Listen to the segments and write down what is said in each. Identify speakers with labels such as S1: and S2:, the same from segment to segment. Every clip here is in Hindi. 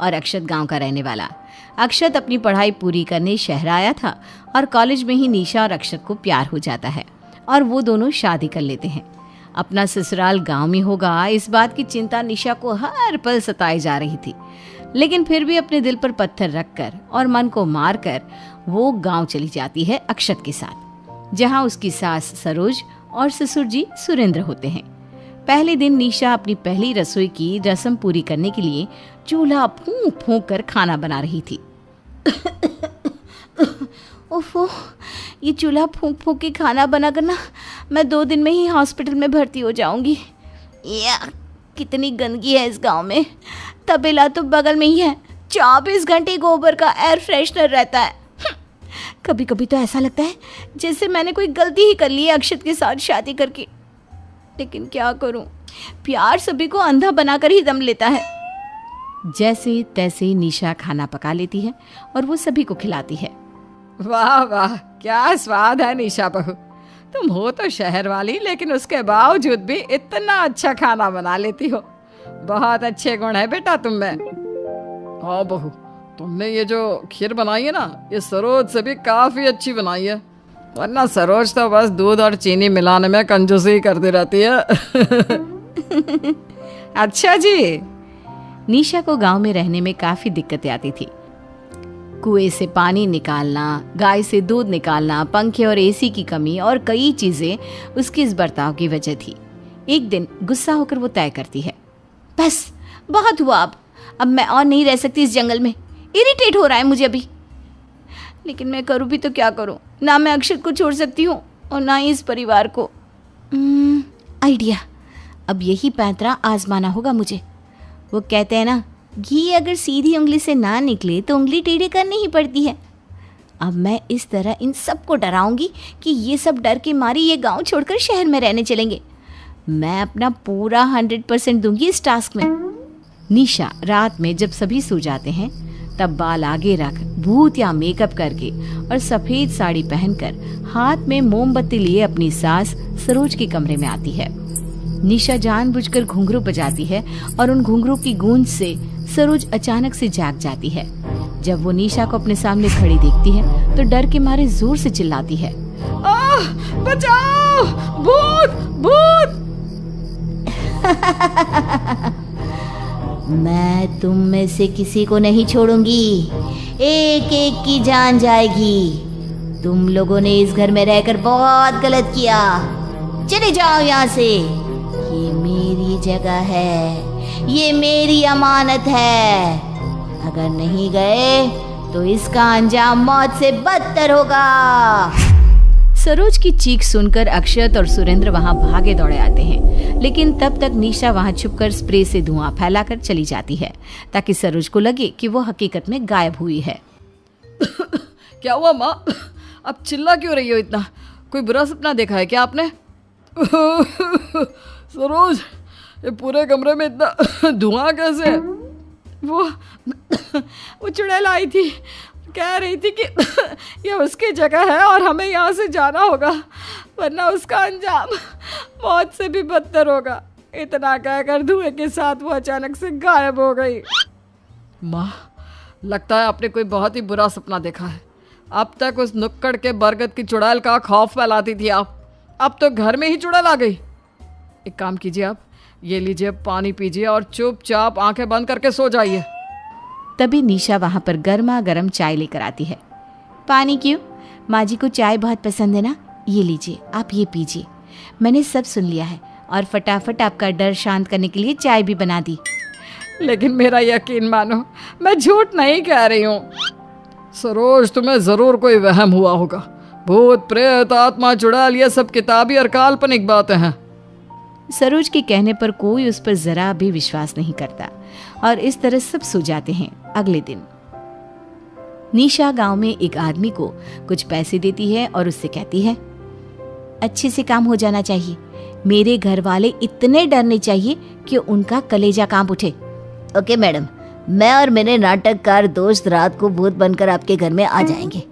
S1: और अक्षत गांव का रहने वाला। अक्षत अपनी पढ़ाई पूरी करने शहर आया था और कॉलेज में ही निशा और अक्षत को प्यार हो जाता है और वो दोनों शादी कर लेते हैं। अपना ससुराल गांव में होगा, इस बात की चिंता निशा को हर पल सताई जा रही थी, लेकिन फिर भी अपने दिल पर पत्थर रखकर और मन को मारकर वो गांव चली जाती है अक्षत के साथ, जहां उसकी सास सरोज और ससुर जी सुरेंद्र होते हैं। पहले दिन निशा अपनी पहली रसोई की रस्म पूरी करने के लिए चूल्हा फूंक फूंक कर खाना बना रही थी। ओफो, ये चूल्हा फूंक फूंक के खाना बना करना, मैं 2 दिन में ही हॉस्पिटल में भर्ती हो जाऊंगी। या कितनी गंदगी है इस गांव में। तबेला तो बगल में ही है, 24 घंटे गोबर का एयर फ्रेशनर रहता है। कभी कभी तो ऐसा लगता है जैसे मैंने कोई गलती ही कर ली है अक्षत के साथ शादी करके, लेकिन क्या करूं, प्यार सभी को अंधा बनाकर ही दम लेता है। जैसे तैसे निशा खाना पका लेती है और वो सभी को खिलाती है।
S2: वाह वाह, क्या स्वाद है निशा बहू। तुम हो तो शहर वाली, लेकिन उसके बावजूद भी इतना अच्छा खाना बना लेती हो। बहुत अच्छे गुण है बेटा तुम में। हाँ बहू, तुमने ये जो खीर बनाई है ना, ये सरोज से भी काफी अच्छी बनाई है, वरना सरोज तो बस दूध और चीनी मिलाने में कंजूसी करती रहती है। अच्छा जी।
S1: निशा को गांव में रहने में काफी दिक्कतें आती थी। कुएं से पानी निकालना, गाय से दूध निकालना, पंखे और एसी की कमी और कई चीजें उसके इस बर्ताव की वजह थी। एक दिन गुस्सा होकर वो तय करती है, बस बहुत हुआ, अब मैं और नहीं रह सकती इस जंगल में। इरिटेट हो रहा है मुझे अभी। लेकिन मैं करूँ भी तो क्या करूँ, ना मैं अक्षत को छोड़ सकती हूँ और ना ही इस परिवार को। आइडिया, अब यही पैंतरा आजमाना होगा मुझे। वो कहते हैं ना, घी अगर सीधी उंगली से ना निकले तो उंगली टेढ़ी करनी ही पड़ती है। अब मैं इस तरह इन सबको डराऊंगी कि ये सब डर के मारे ये गांव छोड़कर शहर में रहने चलेंगे। मैं अपना पूरा 100% दूंगी इस टास्क में। निशा रात में जब सभी सो जाते हैं तब बाल आगे रख, भूत या मेकअप करके और सफेद साड़ी पहनकर हाथ में मोमबत्ती लिए अपनी सास सरोज के कमरे में आती है। निशा जानबूझकर घुंघरू बजाती है और उन घुंघरू की गूंज से सरोज अचानक से जाग जाती है। जब वो निशा को अपने सामने खड़ी देखती है तो डर के मारे जोर से चिल्लाती है,
S2: बचाओ, भूत भूत।
S3: मैं तुम में से किसी को नहीं छोड़ूंगी, एक एक की जान जाएगी। तुम लोगों ने इस घर में रहकर बहुत गलत किया, चले जाओ यहाँ से। ये मेरी जगह है, ये मेरी अमानत है। अगर नहीं गए तो इसका अंजाम मौत से बदतर होगा।
S1: सरोज की चीख सुनकर अक्षत और सुरेंद्र वहां भागे दौड़े आते हैं, लेकिन तब तक निशा वहां छुपकर स्प्रे से धुआं फैलाकर चली जाती है ताकि सरोज को लगे कि वो हकीकत में गायब हुई है।
S2: क्या हुआ माँ, अब चिल्ला क्यों रही हो इतना? कोई बुरा सपना देखा है क्या आपने? सरोज, ये पूरे कमरे में इतना धुआं कैसे? वो चुड़ैल आई थी, कह रही थी कि ये उसकी जगह है और हमें यहाँ से जाना होगा, वरना उसका अंजाम मौत से भी बदतर होगा। इतना कहकर धुएं के साथ वो अचानक से गायब हो गई। माँ, लगता है आपने कोई बहुत ही बुरा सपना देखा है। अब तक उस नुक्कड़ के बरगद की चुड़ैल का खौफ फैलाती थी आप, अब तो घर में ही चुड़ैल आ गई। एक काम कीजिए, आप ये लीजिए, पानी पीजिए और चुपचाप आंखें बंद करके सो जाइए।
S1: तभी निशा वहां पर गर्मा गर्म चाय लेकर आती है। पानी क्यों? माँ जी को चाय बहुत पसंद है ना, ये लीजिए, आप ये पीजिए। मैंने सब सुन लिया है और फटाफट आपका डर शांत करने के लिए चाय भी बना दी।
S2: लेकिन मेरा यकीन मानो, मैं झूठ नहीं कह रही हूँ। सरोज, तुम्हें जरूर कोई वहम हुआ होगा। भूत प्रेत आत्मा चुड़ैल ये सब किताबी और काल्पनिक बातें हैं।
S1: सरोज के कहने पर कोई उस पर जरा भी विश्वास नहीं करता और इस तरह सब सो जाते हैं। अगले दिन निशा गांव में एक आदमी को कुछ पैसे देती है और उससे कहती है, अच्छे से काम हो जाना चाहिए। मेरे घर वाले इतने डरने चाहिए कि उनका कलेजा कांप उठे।
S3: ओके मैडम, मैं और मेरे नाटककार दोस्त रात को भूत बनकर आपके घर में आ जाएंगे।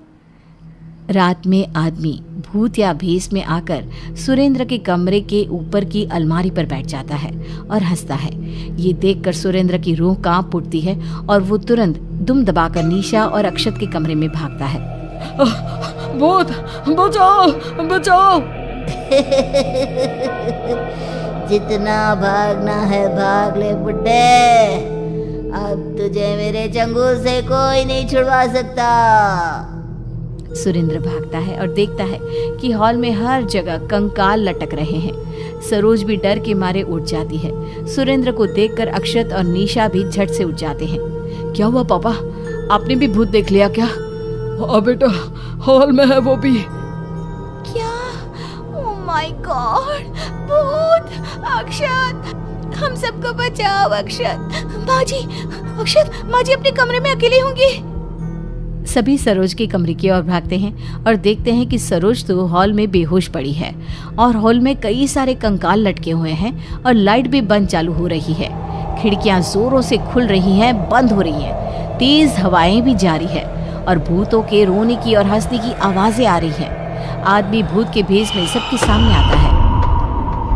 S1: रात में आदमी भूत या भेस में आकर सुरेंद्र के कमरे के ऊपर की अलमारी पर बैठ जाता है और हंसता है। ये देखकर सुरेंद्र की रूह कांप उठती है और वो तुरंत दुम दबाकर निशा और अक्षत के कमरे में भागता है।
S2: भूत, बचाओ बचाओ।
S3: जितना भागना है भाग ले बुड्ढे, अब तुझे मेरे चंगुल से कोई नहीं छुड़वा सकता।
S1: सुरेंद्र भागता है और देखता है कि हॉल में हर जगह कंकाल लटक रहे हैं। सरोज भी डर के मारे उठ जाती है। सुरेंद्र को देखकर अक्षत और निशा भी झट से उठ जाते हैं।
S2: क्या हुआ पापा, आपने भी भूत देख लिया क्या? हाँ बेटा, हॉल में है वो भी।
S3: क्या? ओह माय गॉड, भूत! अक्षत, हम सबको बचाओ। अक्षत माजी, अक्षत माजी अपने कमरे में अकेले होंगी।
S1: सभी सरोज के कमरे की ओर भागते हैं और देखते हैं कि सरोज तो हॉल में बेहोश पड़ी है और हॉल में कई सारे कंकाल लटके हुए हैं और लाइट भी बंद चालू हो रही है। खिड़कियां जोरों से खुल रही हैं, बंद हो रही हैं, तेज हवाएं भी जारी है और भूतों के रोने की और हंसने की आवाजें आ रही हैं। आदमी भूत के भेष में सबके सामने आता है।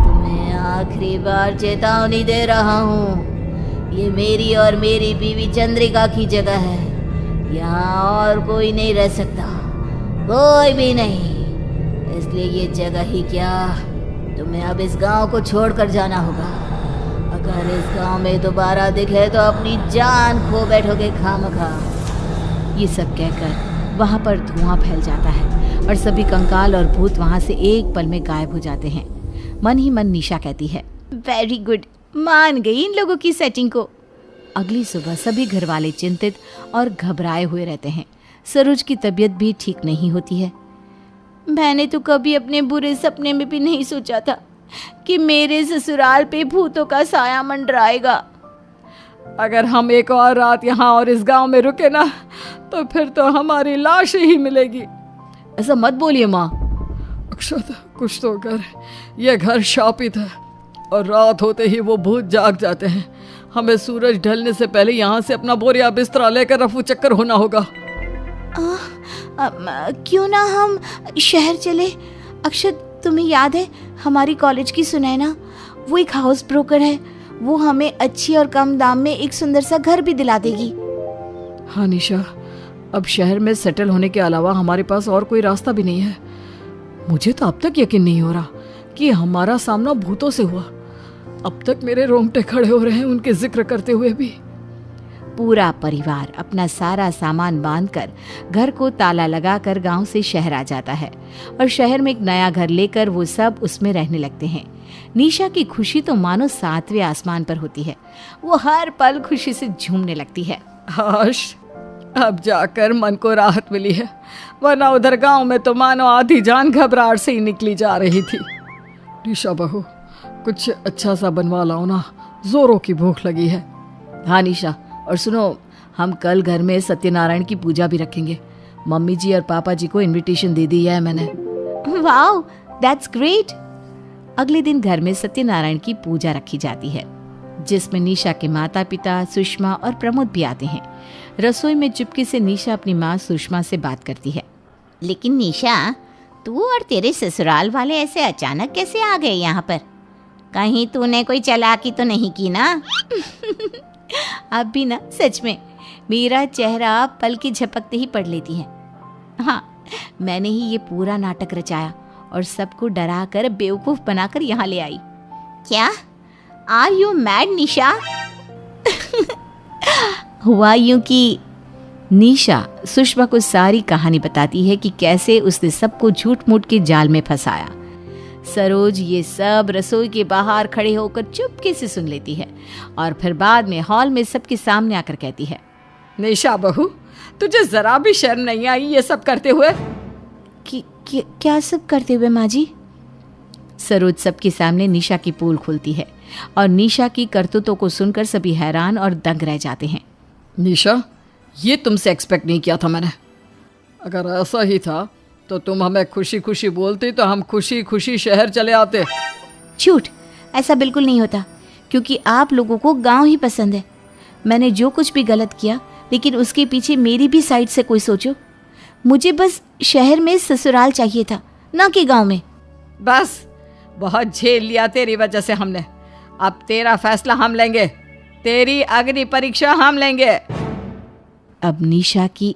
S3: तुम्हें आखिरी बार चेतावनी दे रहा हूँ, ये मेरी और मेरी बीवी चंद्रिका की जगह है। यहाँ और कोई नहीं रह सकता, कोई भी नहीं। इसलिए ये जगह ही क्या, तुम्हें अब इस गांव को छोड़कर जाना होगा। अगर इस गांव में दोबारा दिखे तो अपनी जान खो बैठोगे खामखा।
S1: ये सब कहकर वहाँ पर धुआं फैल जाता है और सभी कंकाल और भूत वहाँ से एक पल में गायब हो जाते हैं। मन ही मन निशा कहती है, वेरी गुड, मान गई इन लोगों की सेटिंग को। अगली सुबह सभी घर वाले चिंतित और घबराए हुए रहते हैं। सरोज की तबीयत भी ठीक नहीं होती है। मैंने तो कभी अपने बुरे सपने में भी नहीं सोचा था कि मेरे ससुराल पे भूतों का साया मंडराएगा।
S2: अगर हम एक और रात यहाँ और इस गांव में रुके ना, तो फिर तो हमारी लाश ही मिलेगी।
S1: ऐसा मत बोलिए माँ।
S2: अक्षत, कुछ तो कर, ये घर शापित है और रात होते ही वो भूत जाग जाते हैं। हमें सूरज ढलने से पहले यहाँ से अपना बोरिया बिस्तरा लेकर रफू चक्कर होना होगा।
S3: क्यों ना हम शहर चले? अक्षत, तुम्हें याद है हमारी कॉलेज की सुनैना, वो एक हाउस ब्रोकर है। वो हमें अच्छी और कम दाम में एक सुंदर सा घर भी दिला देगी।
S2: हाँ निशा, अब शहर में सेटल होने के अलावा हमारे पास और कोई रास्ता भी नहीं है। मुझे तो अब तक यकीन नहीं हो रहा कि हमारा सामना भूतों से हुआ। अब तक मेरे रोंगटे खड़े हो रहे हैं उनके जिक्र करते हुए भी।
S1: पूरा परिवार अपना सारा सामान बांधकर घर को ताला लगाकर गांव से शहर आ जाता है और शहर में एक नया घर लेकर वो सब उसमें रहने लगते हैं। निशा की खुशी तो मानो 7वें आसमान पर होती है। वो हर पल खुशी से झूमने लगती है।
S2: हाश, अब जाकर मन को राहत मिली है, वरना उधर गांव में तो मानो आधी जान घबराहट से ही निकली जा रही थी। निशा बहू, कुछ अच्छा सा बनवा लाओ ना, जोरों की भूख लगी है।
S1: हाँ निशा, और सुनो, हम कल घर में सत्यनारायण की पूजा भी रखेंगे। मम्मी जी और पापा जी को इनविटेशन दे दी है मैंने। Wow, that's great. अगले दिन घर में सत्यनारायण की पूजा रखी जाती है, जिसमें निशा के माता पिता, सुषमा और प्रमोद भी आते हैं। रसोई में चुपके से निशा अपनी माँ सुषमा से बात करती है।
S3: लेकिन निशा, तू और तेरे ससुराल वाले ऐसे अचानक कैसे आ गए यहाँ पर? कहीं तूने कोई चालाकी तो नहीं की ना?
S1: अब भी ना, सच में मेरा चेहरा पल की झपकते ही पढ़ लेती है। हाँ, मैंने ही ये पूरा नाटक रचाया और सबको डरा कर बेवकूफ बनाकर यहाँ ले आई।
S3: क्या? आर यू मैड निशा?
S1: हुआ यूं कि निशा सुषमा को सारी कहानी बताती है कि कैसे उसने सबको झूठ मूठ के जाल में फंसाया। सरोज ये सब रसोई के बाहर खड़े होकर चुपके से सुन लेती है और फिर बाद में हॉल में सबके सामने आकर कहती है,
S2: निशा बहू, तुझे जरा भी शर्म नहीं आई ये सब करते हुए?
S1: क्या सब करते हुए माँ जी? सरोज सबके सामने निशा की पोल खोलती है और निशा की करतूतों को सुनकर सभी हैरान और दंग रह जाते हैं।
S2: निशा, ये तुमसे एक्सपेक्ट नहीं किया था मैंने। अगर ऐसा ही था तो तुम हमें खुशी खुशी बोलती तो हम खुशी खुशी शहर चले आते।
S1: झूठ, ऐसा बिल्कुल नहीं होता, क्योंकि आप लोगों को गांव ही पसंद है। मैंने जो कुछ भी गलत किया, लेकिन उसके पीछे मेरी भी साइड से कोई सोचो।
S3: मुझे बस शहर में ससुराल चाहिए था, ना कि गांव में।
S2: बस बहुत झेल लिया तेरी वजह से हमने। अब तेरा फैसला हम लेंगे, तेरी अग्नि परीक्षा हम लेंगे।
S1: अब निशा की